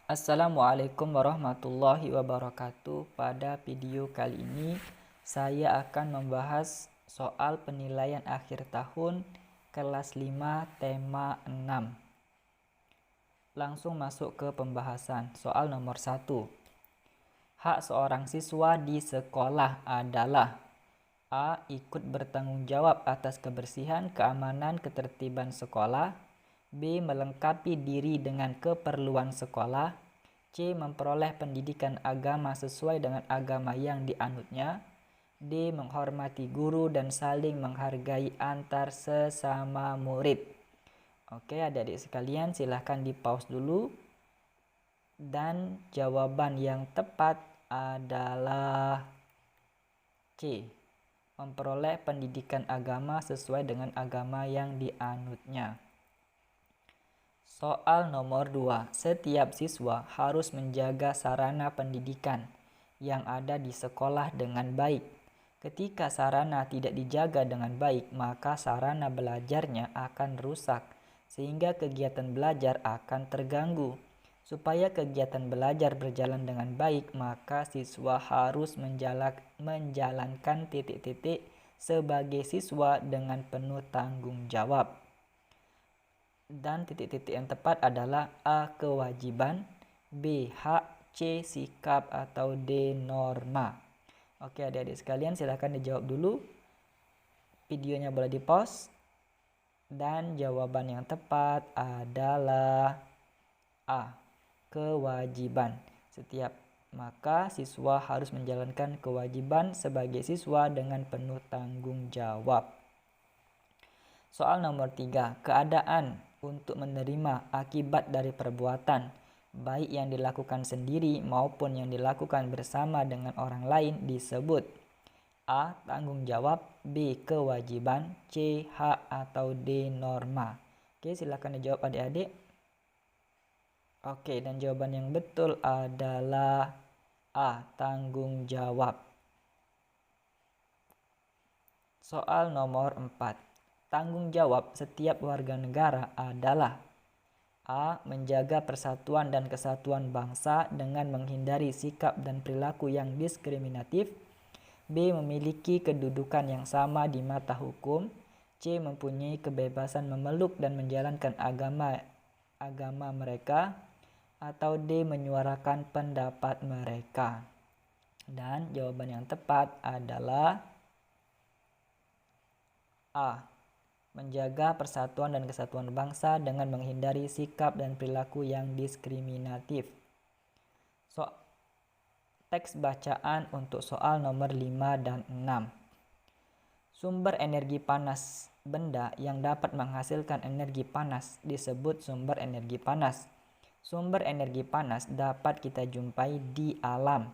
Assalamualaikum warahmatullahi wabarakatuh. Pada video kali ini saya akan membahas soal penilaian akhir tahun kelas 5 tema 6. Langsung masuk ke pembahasan. Soal nomor 1. Hak seorang siswa di sekolah adalah: A. Ikut bertanggung jawab atas kebersihan, keamanan, ketertiban sekolah. B. Melengkapi diri dengan keperluan sekolah. C. Memperoleh pendidikan agama sesuai dengan agama yang dianutnya. D. Menghormati guru dan saling menghargai antar sesama murid. Oke, adik-adik sekalian, silahkan di pause dulu. Dan jawaban yang tepat adalah C. Memperoleh pendidikan agama sesuai dengan agama yang dianutnya. Soal nomor 2. Setiap siswa harus menjaga sarana pendidikan yang ada di sekolah dengan baik. Ketika sarana tidak dijaga dengan baik, maka sarana belajarnya akan rusak, sehingga kegiatan belajar akan terganggu. Supaya kegiatan belajar berjalan dengan baik, maka siswa harus menjalankan titik-titik sebagai siswa dengan penuh tanggung jawab. Dan titik-titik yang tepat adalah A. Kewajiban, B. Hak, C. Sikap, atau D. Norma. Oke, adik-adik sekalian, silahkan dijawab dulu. Videonya boleh di pause. Dan jawaban yang tepat adalah A. Kewajiban. Maka siswa harus menjalankan kewajiban sebagai siswa dengan penuh tanggung jawab. Soal nomor 3. Keadaan untuk menerima akibat dari perbuatan, baik yang dilakukan sendiri maupun yang dilakukan bersama dengan orang lain disebut: A. Tanggung jawab, B. Kewajiban, C. Hak, atau D. Norma. Oke, silakan dijawab adik-adik. Oke, dan jawaban yang betul adalah A. Tanggung jawab. Soal nomor 4. Tanggung jawab setiap warga negara adalah: A. Menjaga persatuan dan kesatuan bangsa dengan menghindari sikap dan perilaku yang diskriminatif. B. Memiliki kedudukan yang sama di mata hukum. C. Mempunyai kebebasan memeluk dan menjalankan agama mereka. Atau D. Menyuarakan pendapat mereka. Dan jawaban yang tepat adalah A. Menjaga persatuan dan kesatuan bangsa dengan menghindari sikap dan perilaku yang diskriminatif. Teks bacaan untuk soal nomor 5 dan 6. Sumber energi panas. Benda yang dapat menghasilkan energi panas disebut sumber energi panas. Sumber energi panas dapat kita jumpai di alam.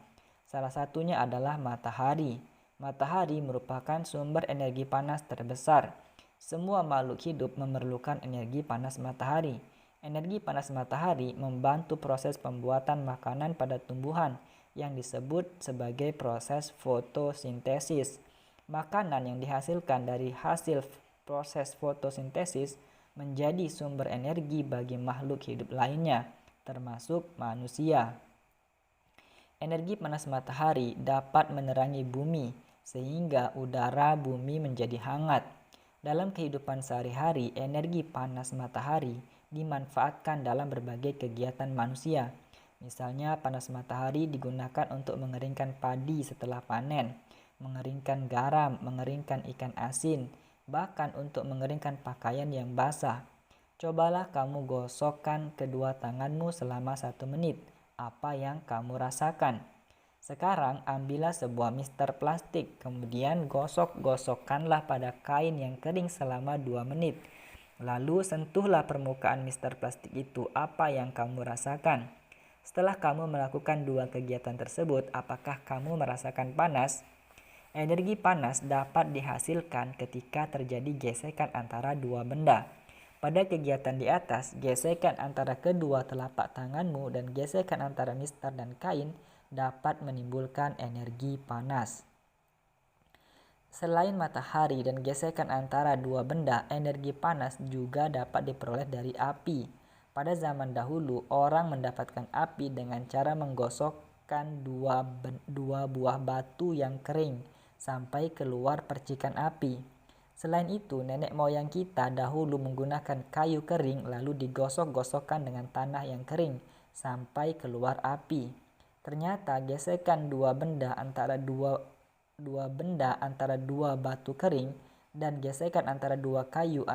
Salah satunya adalah matahari. Matahari merupakan sumber energi panas terbesar. Semua makhluk hidup memerlukan energi panas matahari. Energi panas matahari membantu proses pembuatan makanan pada tumbuhan yang disebut sebagai proses fotosintesis. Makanan yang dihasilkan dari hasil proses fotosintesis menjadi sumber energi bagi makhluk hidup lainnya, termasuk manusia. Energi panas matahari dapat menerangi bumi, sehingga udara bumi menjadi hangat. Dalam kehidupan sehari-hari, energi panas matahari dimanfaatkan dalam berbagai kegiatan manusia. Misalnya, panas matahari digunakan untuk mengeringkan padi setelah panen, mengeringkan garam, mengeringkan ikan asin, bahkan untuk mengeringkan pakaian yang basah. Cobalah kamu gosokkan kedua tanganmu selama 1 menit. Apa yang kamu rasakan? Sekarang ambillah sebuah mister plastik, kemudian gosok-gosokkanlah pada kain yang kering selama 2 menit. Lalu sentuhlah permukaan mister plastik itu. Apa yang kamu rasakan? Setelah kamu melakukan 2 kegiatan tersebut, apakah kamu merasakan panas? Energi panas dapat dihasilkan ketika terjadi gesekan antara 2 benda. Pada kegiatan di atas, gesekan antara kedua telapak tanganmu dan gesekan antara mister dan kain dapat menimbulkan energi panas. Selain matahari dan gesekan antara 2 benda, energi panas juga dapat diperoleh dari api. Pada zaman dahulu, orang mendapatkan api dengan cara menggosokkan dua buah batu yang kering sampai keluar percikan api. Selain itu, nenek moyang kita dahulu menggunakan kayu kering lalu digosok-gosokkan dengan tanah yang kering sampai keluar api. Ternyata gesekan dua benda antara dua batu kering dan gesekan antara dua kayu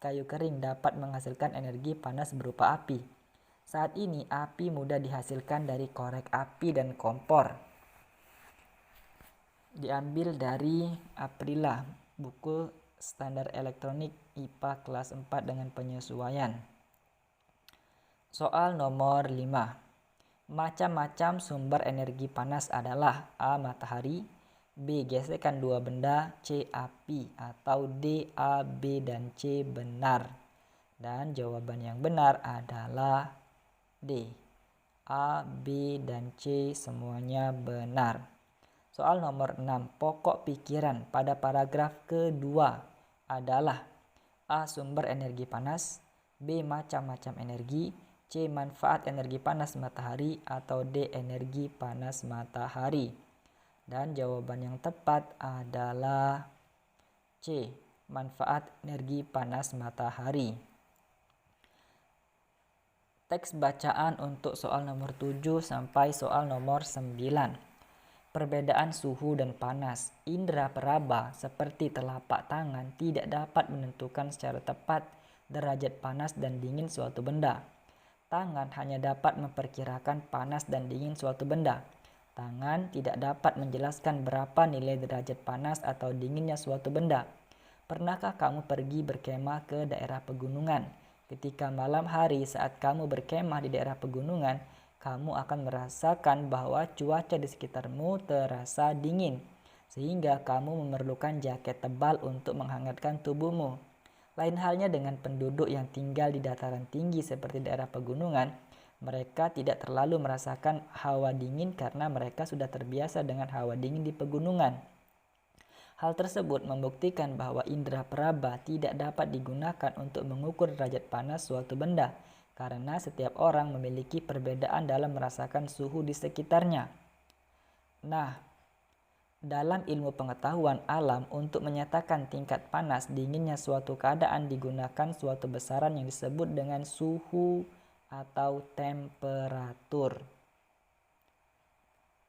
kering dapat menghasilkan energi panas berupa api. Saat ini api mudah dihasilkan dari korek api dan kompor. Diambil dari Aprila, buku standar elektronik IPA kelas 4 dengan penyesuaian. Soal nomor 5. Macam-macam sumber energi panas adalah A. Matahari, B. Gesekan dua benda, C. Api, atau D. A, B, dan C benar. Dan jawaban yang benar adalah D. A, B, dan C semuanya benar. Soal nomor 6. Pokok pikiran pada paragraf kedua adalah A. Sumber energi panas, B. Macam-macam energi, C. Manfaat energi panas matahari, atau D. Energi panas matahari. Dan jawaban yang tepat adalah C. Manfaat energi panas matahari. Teks bacaan untuk soal nomor 7 sampai soal nomor 9. Perbedaan suhu dan panas. Indera peraba seperti telapak tangan tidak dapat menentukan secara tepat derajat panas dan dingin suatu benda. Tangan hanya dapat memperkirakan panas dan dingin suatu benda. Tangan tidak dapat menjelaskan berapa nilai derajat panas atau dinginnya suatu benda. Pernahkah kamu pergi berkemah ke daerah pegunungan? Ketika malam hari saat kamu berkemah di daerah pegunungan, kamu akan merasakan bahwa cuaca di sekitarmu terasa dingin, sehingga kamu memerlukan jaket tebal untuk menghangatkan tubuhmu. Lain halnya dengan penduduk yang tinggal di dataran tinggi seperti daerah pegunungan, mereka tidak terlalu merasakan hawa dingin karena mereka sudah terbiasa dengan hawa dingin di pegunungan. Hal tersebut membuktikan bahwa indera peraba tidak dapat digunakan untuk mengukur derajat panas suatu benda, karena setiap orang memiliki perbedaan dalam merasakan suhu di sekitarnya. Nah, dalam ilmu pengetahuan alam, untuk menyatakan tingkat panas dinginnya suatu keadaan digunakan suatu besaran yang disebut dengan suhu atau temperatur.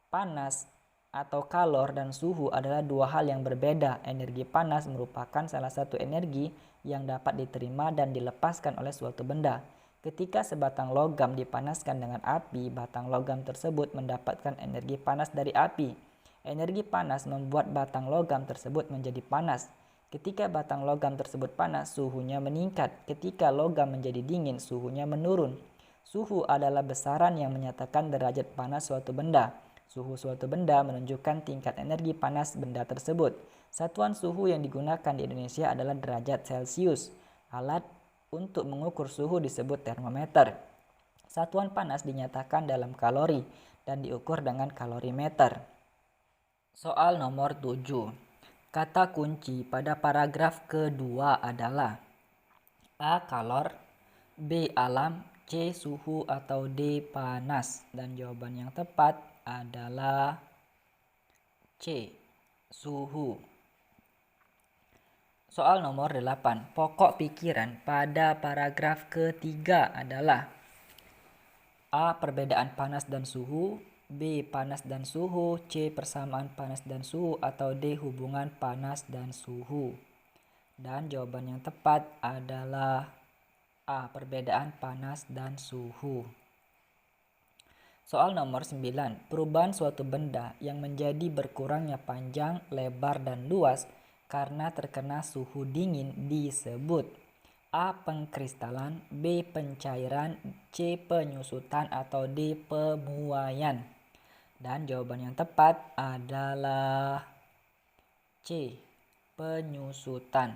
Panas atau kalor dan suhu adalah dua hal yang berbeda. Energi panas merupakan salah satu energi yang dapat diterima dan dilepaskan oleh suatu benda. Ketika sebatang logam dipanaskan dengan api, batang logam tersebut mendapatkan energi panas dari api. Energi panas membuat batang logam tersebut menjadi panas. Ketika batang logam tersebut panas, suhunya meningkat. Ketika logam menjadi dingin, suhunya menurun. Suhu adalah besaran yang menyatakan derajat panas suatu benda. Suhu suatu benda menunjukkan tingkat energi panas benda tersebut. Satuan suhu yang digunakan di Indonesia adalah derajat Celcius. Alat untuk mengukur suhu disebut termometer. Satuan panas dinyatakan dalam kalori dan diukur dengan kalorimeter. Soal nomor 7. Kata kunci pada paragraf kedua adalah A. Kalor, B. Alam, C. Suhu, atau D. Panas. Dan jawaban yang tepat adalah C. Suhu. Soal nomor 8. Pokok pikiran pada paragraf ketiga adalah A. Perbedaan panas dan suhu, B. Panas dan suhu, C. Persamaan panas dan suhu, atau D. Hubungan panas dan suhu. Dan jawaban yang tepat adalah A. Perbedaan panas dan suhu. Soal nomor 9. Perubahan suatu benda yang menjadi berkurangnya panjang, lebar, dan luas karena terkena suhu dingin disebut A. Pengkristalan, B. Pencairan, C. Penyusutan, atau D. Pemuaian. Dan jawaban yang tepat adalah C. Penyusutan.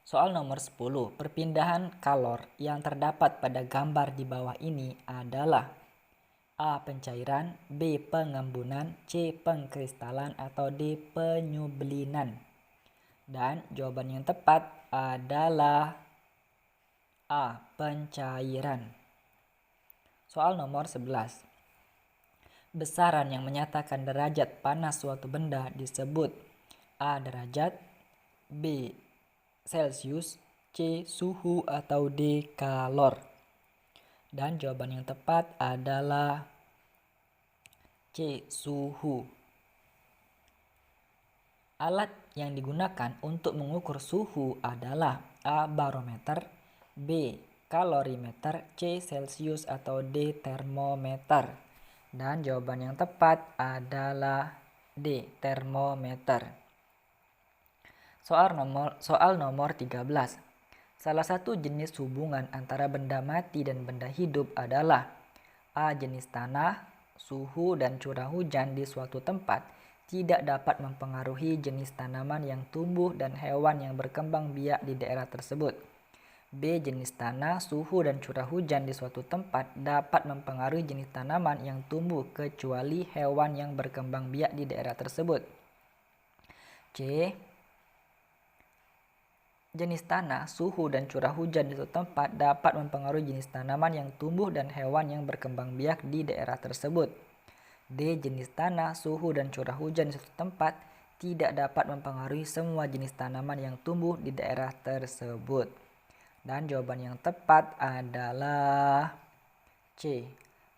Soal nomor 10. Perpindahan kalor yang terdapat pada gambar di bawah ini adalah A. Pencairan, B. Pengembunan, C. Pengkristalan, atau D. Penyublinan. Dan jawaban yang tepat adalah A. Pencairan. Soal nomor 11. Besaran yang menyatakan derajat panas suatu benda disebut A. Derajat, B. Celcius, C. Suhu, atau D. Kalor. Dan jawaban yang tepat adalah C. Suhu. Alat yang digunakan untuk mengukur suhu adalah A. Barometer, B. Kalorimeter, C. Celcius, atau D. Termometer. Dan jawaban yang tepat adalah D. Termometer. Soal nomor 13. Salah satu jenis hubungan antara benda mati dan benda hidup adalah A. Jenis tanah, suhu, dan curah hujan di suatu tempat tidak dapat mempengaruhi jenis tanaman yang tumbuh dan hewan yang berkembang biak di daerah tersebut. B. Jenis tanah, suhu, dan curah hujan di suatu tempat dapat mempengaruhi jenis tanaman yang tumbuh kecuali hewan yang berkembang biak di daerah tersebut. C. Jenis tanah, suhu, dan curah hujan di suatu tempat dapat mempengaruhi jenis tanaman yang tumbuh dan hewan yang berkembang biak di daerah tersebut. D. Jenis tanah, suhu, dan curah hujan di suatu tempat tidak dapat mempengaruhi semua jenis tanaman yang tumbuh di daerah tersebut. Dan jawaban yang tepat adalah C.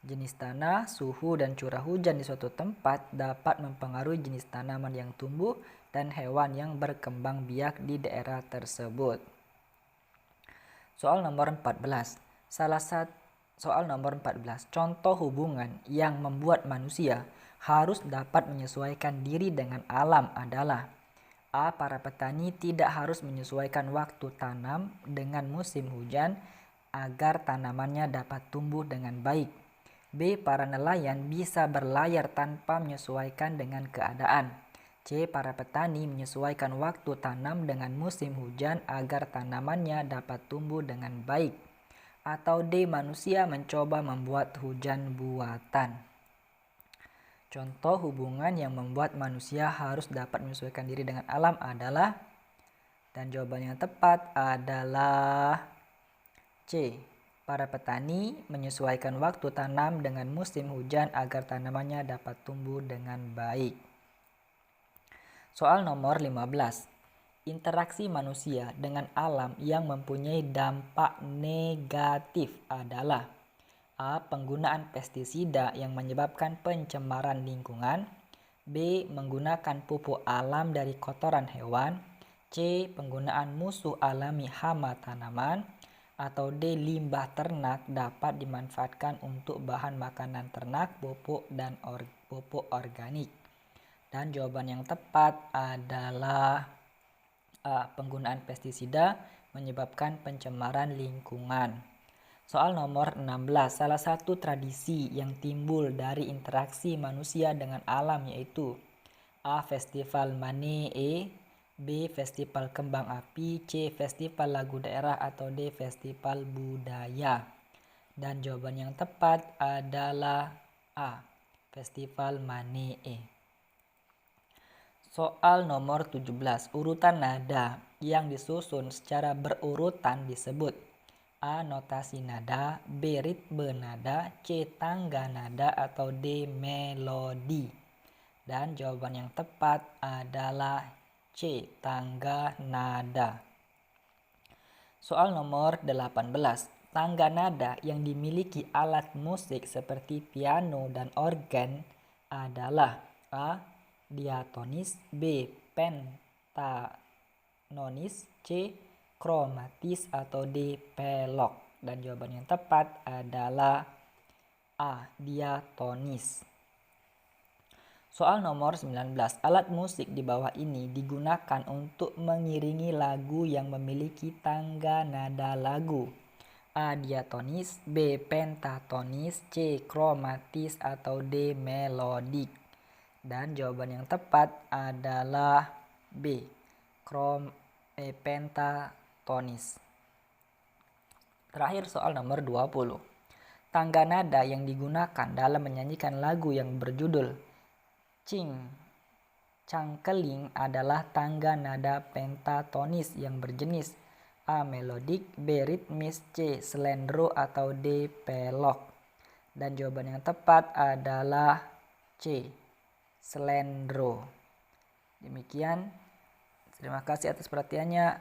Jenis tanah, suhu, dan curah hujan di suatu tempat dapat mempengaruhi jenis tanaman yang tumbuh dan hewan yang berkembang biak di daerah tersebut. Soal nomor 14. Soal nomor 14. Contoh hubungan yang membuat manusia harus dapat menyesuaikan diri dengan alam adalah A. Para petani tidak harus menyesuaikan waktu tanam dengan musim hujan agar tanamannya dapat tumbuh dengan baik. B. Para nelayan bisa berlayar tanpa menyesuaikan dengan keadaan. C. Para petani menyesuaikan waktu tanam dengan musim hujan agar tanamannya dapat tumbuh dengan baik. Atau D. Manusia mencoba membuat hujan buatan. Contoh hubungan yang membuat manusia harus dapat menyesuaikan diri dengan alam adalah, dan jawaban yang tepat adalah C. Para petani menyesuaikan waktu tanam dengan musim hujan agar tanamannya dapat tumbuh dengan baik. Soal nomor 15. Interaksi manusia dengan alam yang mempunyai dampak negatif adalah A. Penggunaan pestisida yang menyebabkan pencemaran lingkungan. B. Menggunakan pupuk alam dari kotoran hewan. C. Penggunaan musuh alami hama tanaman. Atau D. Limbah ternak dapat dimanfaatkan untuk bahan makanan ternak, pupuk, dan pupuk organik. Dan jawaban yang tepat adalah A. Penggunaan pestisida menyebabkan pencemaran lingkungan. Soal nomor 16. Salah satu tradisi yang timbul dari interaksi manusia dengan alam yaitu A. Festival Manee, B. Festival Kembang Api, C. Festival Lagu Daerah, atau D. Festival Budaya. Dan jawaban yang tepat adalah A. Festival Manee. Soal nomor 17. Urutan nada yang disusun secara berurutan disebut A. Notasi nada, B. Ritme nada, C. Tangga nada, atau D. Melodi. Dan jawaban yang tepat adalah C. Tangga nada. Soal nomor 18. Tangga nada yang dimiliki alat musik seperti piano dan organ adalah A. Diatonis, B. Pentatonis, C. Kromatis, atau D. Pelok. Dan jawaban yang tepat adalah A. Diatonis. Soal nomor 19. Alat musik di bawah ini digunakan untuk mengiringi lagu yang memiliki tangga nada lagu. A. Diatonis, B. Pentatonis, C. Kromatis, atau D. Melodik. Dan jawaban yang tepat adalah B. Pentatonis. Terakhir soal nomor 20. Tangga nada yang digunakan dalam menyanyikan lagu yang berjudul Cing Cangkeling adalah tangga nada pentatonis yang berjenis A. Melodik, B. Ritmis, C. Slendro, atau D. Pelok. Dan jawaban yang tepat adalah C. Slendro. Demikian. Terima kasih atas perhatiannya.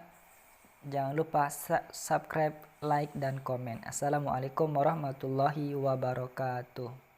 Jangan lupa subscribe, like, dan komen. Assalamualaikum warahmatullahi wabarakatuh.